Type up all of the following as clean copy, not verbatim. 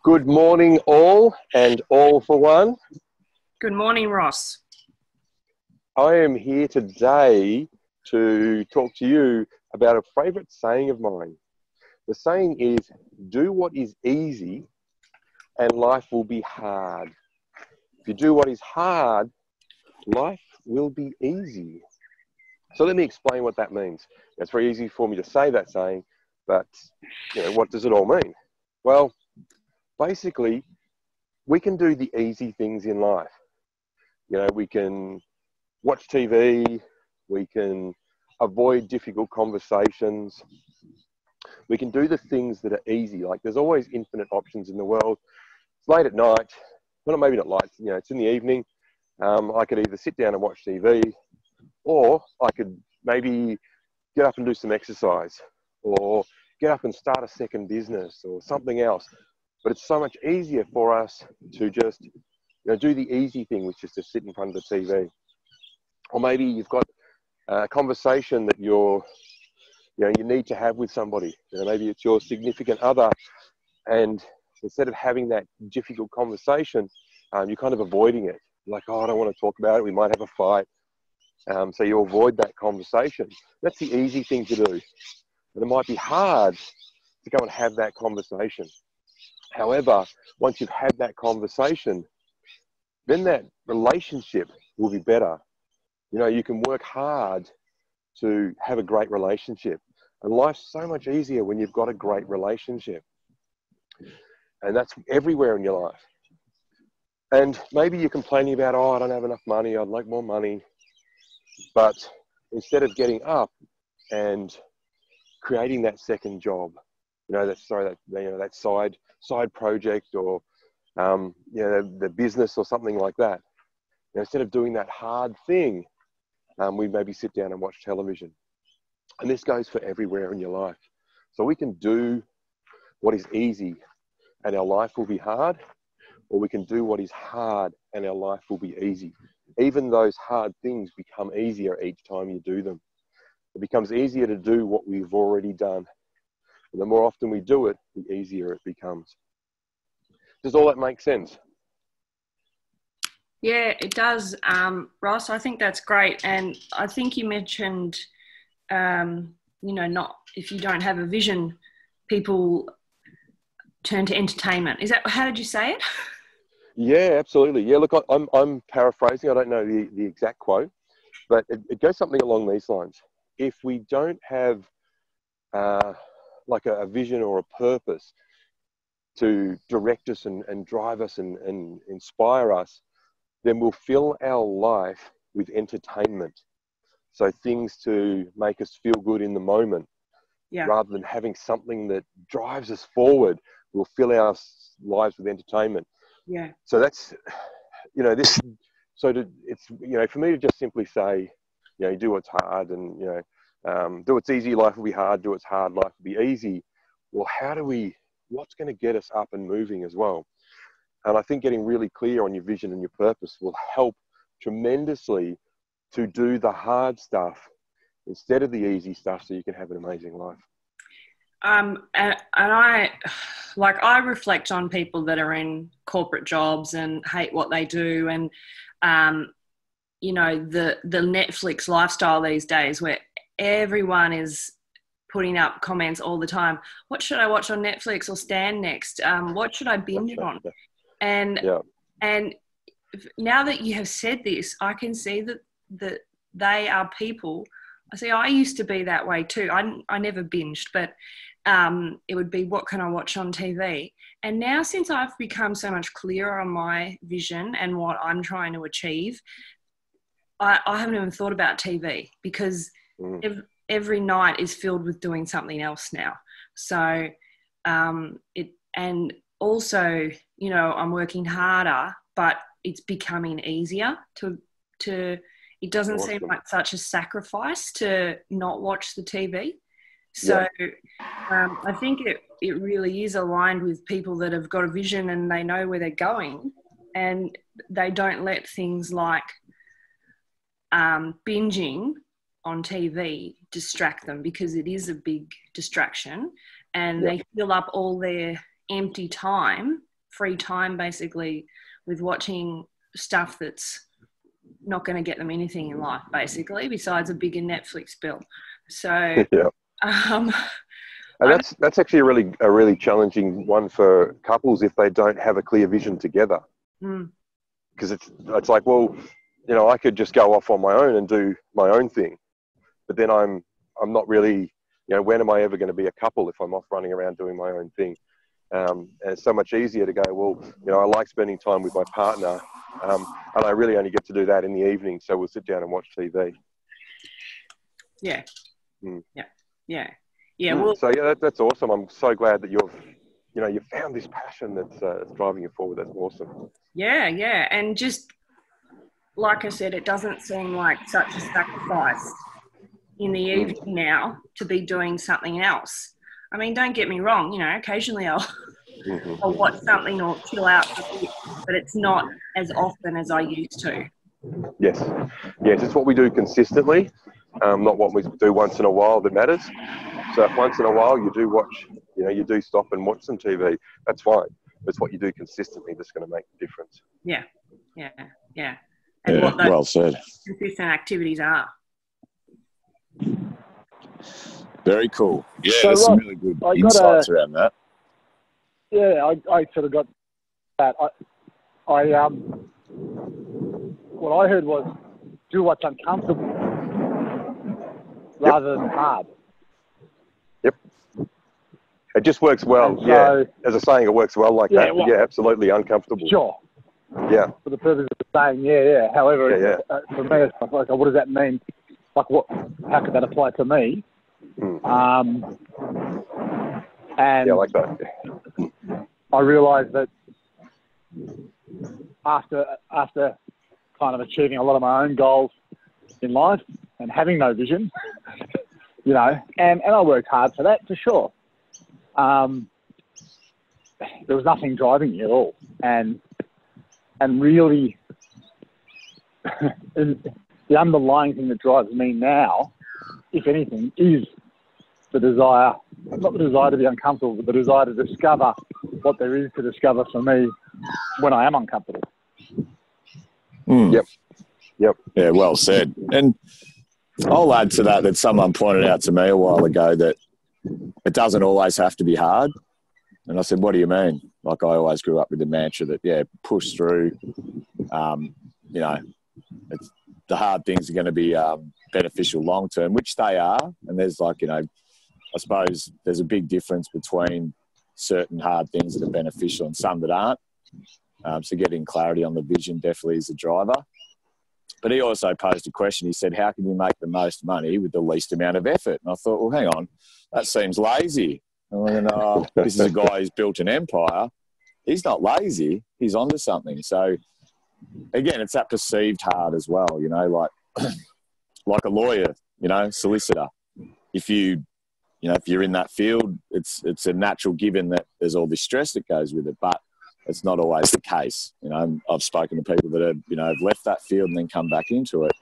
Good morning, all, and all for one. Good morning, Ross. I am here today to talk to you about a favourite saying of mine. The saying is, do what is easy and life will be hard. If you do what is hard, life will be easy. So let me explain what that means. It's very easy for me to say that saying, but what does it all mean? Well, basically, we can do the easy things in life. We can watch TV, we can avoid difficult conversations, we can do the things that are easy. Like there's always infinite options in the world. It's late at night, well, maybe not late, it's in the evening. I could either sit down and watch TV, or I could maybe get up and do some exercise, or get up and start a second business or something else. But it's so much easier for us to just do the easy thing, which is to sit in front of the TV. Or maybe you've got a conversation that you need to have with somebody. Maybe it's your significant other, and instead of having that difficult conversation, you're kind of avoiding it. Like, oh, I don't want to talk about it. We might have a fight. So you avoid that conversation. That's the easy thing to do. But it might be hard to go and have that conversation. However, once you've had that conversation, then that relationship will be better. You can work hard to have a great relationship. And life's so much easier when you've got a great relationship. And that's everywhere in your life. And maybe you're complaining about, oh, I don't have enough money, I'd like more money. But instead of getting up and creating that second job, that side project, or the business or something like that. Instead of doing that hard thing, we maybe sit down and watch television. And this goes for everywhere in your life. So we can do what is easy and our life will be hard, or we can do what is hard and our life will be easy. Even those hard things become easier each time you do them. It becomes easier to do what we've already done. And the more often we do it, the easier it becomes. Does all that make sense? Yeah, it does, Ross. I think that's great. And I think you mentioned, not if you don't have a vision, people turn to entertainment. Is that, how did you say it? Yeah, absolutely. Yeah, look, I'm paraphrasing. I don't know the exact quote, but it goes something along these lines. If we don't have like a vision or a purpose to direct us and drive us and inspire us, then we'll fill our life with entertainment. So things to make us feel good in the moment, rather than having something that drives us forward. We'll fill our lives with entertainment. Yeah. So that's, this, it's, for me to just simply say, do what's hard and, do what's easy, life will be hard. Do what's hard, life will be easy. Well, what's going to get us up and moving as well? And I think getting really clear on your vision and your purpose will help tremendously to do the hard stuff instead of the easy stuff, so you can have an amazing life. And I reflect on people that are in corporate jobs and hate what they do, and the Netflix lifestyle these days, where everyone is putting up comments all the time. What should I watch on Netflix or Stan next? What should I binge on? And now that you have said this, I can see that they are people. I used to be that way too. I never binged, but it would be, what can I watch on TV? And now, since I've become so much clearer on my vision and what I'm trying to achieve, I haven't even thought about TV, because every night is filled with doing something else now. So and also, I'm working harder, but it's becoming easier to it doesn't seem like such a sacrifice to not watch the TV. So I think it really is aligned with people that have got a vision and they know where they're going, and they don't let things like binging on TV distract them, because it is a big distraction, and they fill up all their empty time free time basically with watching stuff that's not going to get them anything in life, basically, besides a bigger Netflix bill. So, Yeah. And that's actually a really challenging one for couples if they don't have a clear vision together. Because it's like, well, you know, I could just go off on my own and do my own thing, but then I'm not really, you know, when am I ever going to be a couple if I'm off running around doing my own thing? And it's so much easier to go, well, you know, I like spending time with my partner, and I really only get to do that in the evening, so we'll sit down and watch TV. Yeah. Well, so yeah, that's awesome. I'm so glad that you found this passion that's driving you forward. That's awesome. Yeah, and just like I said, it doesn't seem like such a sacrifice in the evening now to be doing something else. I mean, don't get me wrong, you know, occasionally I'll watch something or chill out a bit, but it's not as often as I used to. Yes, it's what we do consistently, not what we do once in a while that matters. So if once in a while you do watch, you know, you do stop and watch some TV, that's fine. It's what you do consistently that's going to make the difference. Yeah. And what those well said. consistent activities are. Very cool. Yeah, So, there's some Rob, really good I got insights around that. Yeah, I sort of got that. What I heard was do what's uncomfortable rather than hard. Yep. It just works well. And so, as a saying, it works well like that. Well, yeah, absolutely uncomfortable. Sure. Yeah. For the purpose of saying, However, for me, it's like, what does that mean? Like, how could that apply to me? And I like that. I realised that after kind of achieving a lot of my own goals in life and having no vision, you know, and I worked hard for that, for sure. There was nothing driving me at all, and really, the underlying thing that drives me now, if anything, is the desire, not the desire to be uncomfortable, but the desire to discover what there is to discover for me when I am uncomfortable. Yep. Yeah, well said. And I'll add to that someone pointed out to me a while ago that it doesn't always have to be hard. And I said, what do you mean? Like, I always grew up with the mantra that, push through. You know, the hard things are going to be beneficial long term, which they are. And there's like, you know, I suppose there's a big difference between certain hard things that are beneficial and some that aren't. So getting clarity on the vision definitely is a driver. But he also posed a question. He said, how can you make the most money with the least amount of effort? And I thought, well, hang on, that seems lazy. And this is a guy who's built an empire. He's not lazy. He's onto something. So, again, it's that perceived hard as well, you know, like a lawyer, you know, solicitor. If you're in that field, it's a natural given that there's all this stress that goes with it, but it's not always the case. You know, I've spoken to people that have, you know, have left that field and then come back into it,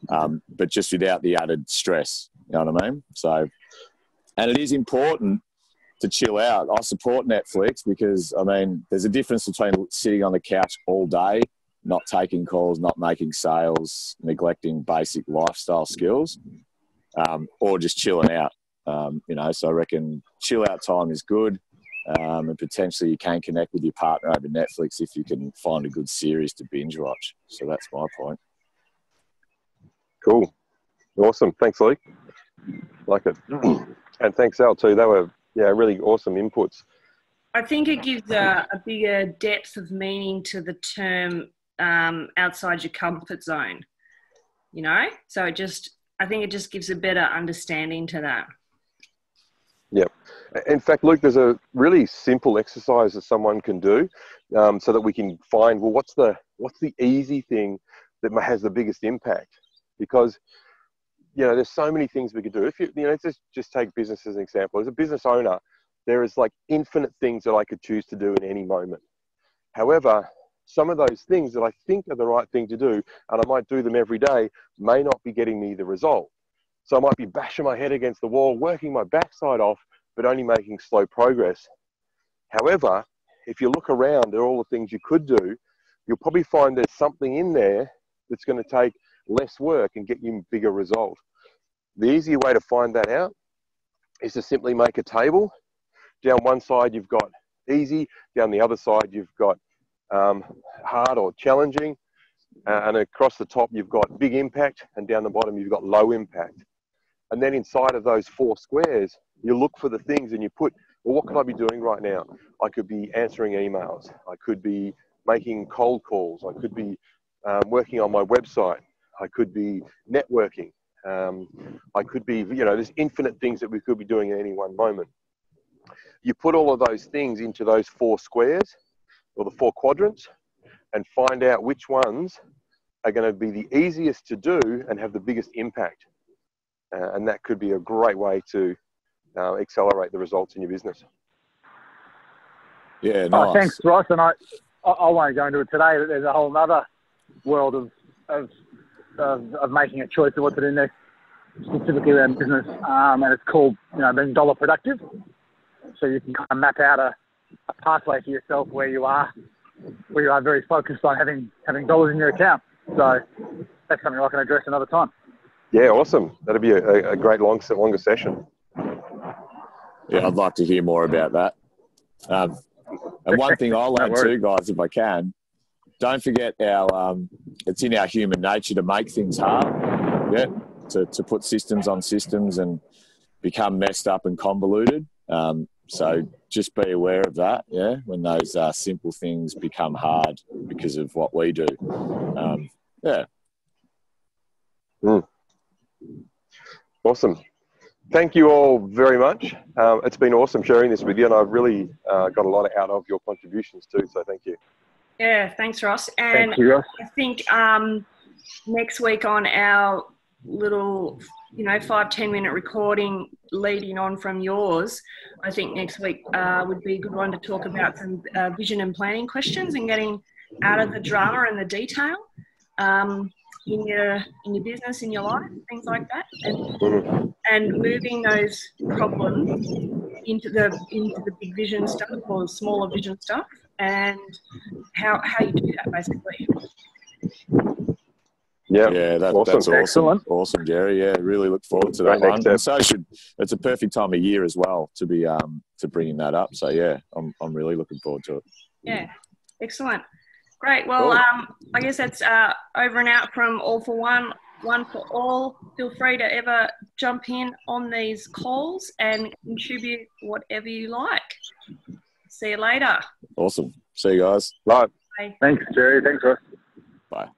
but just without the added stress, you know what I mean? So, and it is important to chill out. I support Netflix because, I mean, there's a difference between sitting on the couch all day, not taking calls, not making sales, neglecting basic lifestyle skills, or just chilling out. You know, so I reckon chill out time is good, and potentially you can connect with your partner over Netflix if you can find a good series to binge watch. So that's my point. Cool. Awesome. Thanks, Lee. Like it. And thanks, Al, too. They were, really awesome inputs. I think it gives a bigger depth of meaning to the term outside your comfort zone, you know? So I think it just gives a better understanding to that. Yeah. In fact, Luke, there's a really simple exercise that someone can do so that we can find, well, what's the easy thing that has the biggest impact? Because, you know, there's so many things we could do. If you know, just take business as an example. As a business owner, there is like infinite things that I could choose to do in any moment. However, some of those things that I think are the right thing to do, and I might do them every day, may not be getting me the result. So I might be bashing my head against the wall, working my backside off, but only making slow progress. However, if you look around at all the things you could do, you'll probably find there's something in there that's going to take less work and get you a bigger result. The easier way to find that out is to simply make a table. Down one side, you've got easy. Down the other side, you've got hard or challenging. And across the top, you've got big impact. And down the bottom, you've got low impact. And then inside of those 4 squares, you look for the things and you put, well, what could I be doing right now? I could be answering emails. I could be making cold calls. I could be working on my website. I could be networking. I could be, there's infinite things that we could be doing at any one moment. You put all of those things into those 4 squares or the 4 quadrants and find out which ones are going to be the easiest to do and have the biggest impact. And that could be a great way to accelerate the results in your business. Yeah, nice. Oh, thanks, Ross. And I won't go into it today, but there's a whole other world of making a choice of what to do next, specifically around business, and it's called being dollar productive. So you can kind of map out a pathway for yourself where you are very focused on having dollars in your account. So that's something I can address another time. Yeah, awesome. That'll be a great longer session. Yeah, I'd like to hear more about that. And one thing I'll add too, guys, if I can, don't forget it's in our human nature to make things hard, to put systems on systems and become messed up and convoluted. So just be aware of that, when those simple things become hard because of what we do. Awesome. Thank you all very much. It's been awesome sharing this with you, and I've really got a lot out of your contributions too, so thank you. Yeah, thanks, Ross. And thank you, Ross. I think next week on our little, 5-10 minute recording leading on from yours, I think next week would be a good one to talk about some vision and planning questions and getting out of the drama and the detail in your business, in your life, things like that, and moving those problems into the big vision stuff or smaller vision stuff, and how you do that basically. Yeah, that's awesome. Excellent. Awesome, Jerry. Yeah, really look forward to that one. And so it's a perfect time of year as well to be to bringing that up. So yeah, I'm really looking forward to it. Yeah, excellent. Great. Well, cool. I guess that's over and out from All for One, One for All. Feel free to ever jump in on these calls and contribute whatever you like. See you later. Awesome. See you guys. Bye. Bye. Thanks, Jerry. Thanks, Ross. Bye.